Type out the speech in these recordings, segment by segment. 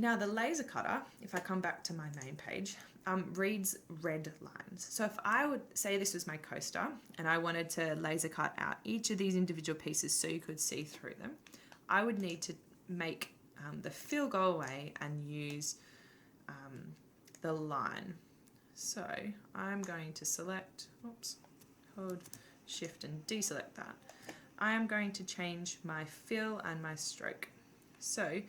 Now the laser cutter, if I come back to my main page, reads red lines. So if I would say this was my coaster and I wanted to laser cut out each of these individual pieces so you could see through them, I would need to make the fill go away and use the line. So I'm going to select, hold Shift and deselect that. I am going to change my fill and my stroke. So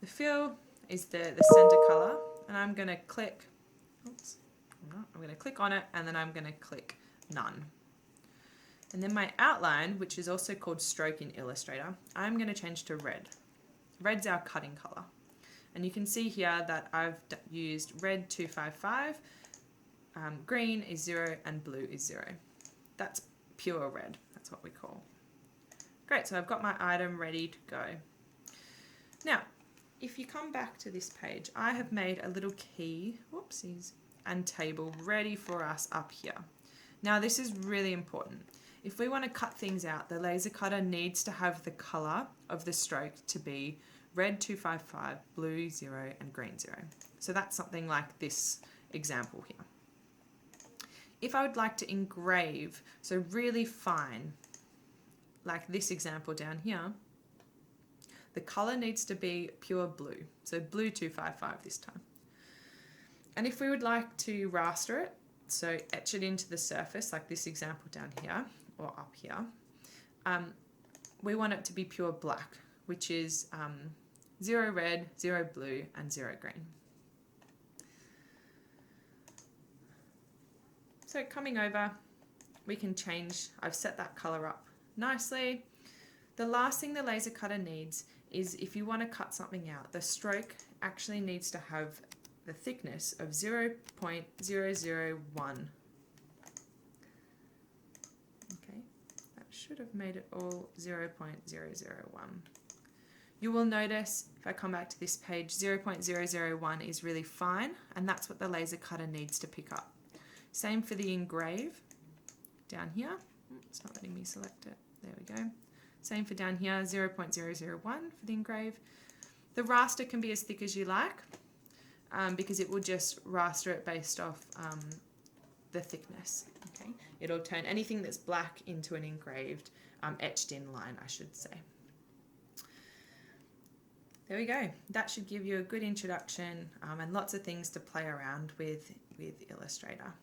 the fill is the center color, and I'm going to click, I'm going to click on it, and then I'm going to click none. And then my outline, which is also called stroke in Illustrator, I'm going to change to red. Red's our cutting color. And you can see here that I've used red 255, green is 0, and blue is 0. That's pure red, that's what we call. Great, so I've got my item ready to go. Now, if you come back to this page, I have made a little key, and table ready for us up here. Now this is really important. If we want to cut things out, the laser cutter needs to have the color of the stroke to be red 255, blue 0, and green 0. So that's something like this example here. If I would like to engrave, so really fine, like this example down here, the color needs to be pure blue, so blue 255 this time. And if we would like to raster it, so etch it into the surface, like this example down here or up here, we want it to be pure black, which is 0 red, 0 blue, and 0 green. So coming over, we can change, I've set that color up nicely. The last thing the laser cutter needs is, if you want to cut something out, the stroke actually needs to have the thickness of 0.001. Okay, that should have made it all 0.001. You will notice, if I come back to this page, 0.001 is really fine, and that's what the laser cutter needs to pick up. Same for the engrave down here. It's not letting me select it. There we go. Same for down here, 0.001 for the engrave. The raster can be as thick as you like, because it will just raster it based off the thickness. Okay, it'll turn anything that's black into an engraved, etched in line, I should say. There we go. That should give you a good introduction and lots of things to play around with Illustrator.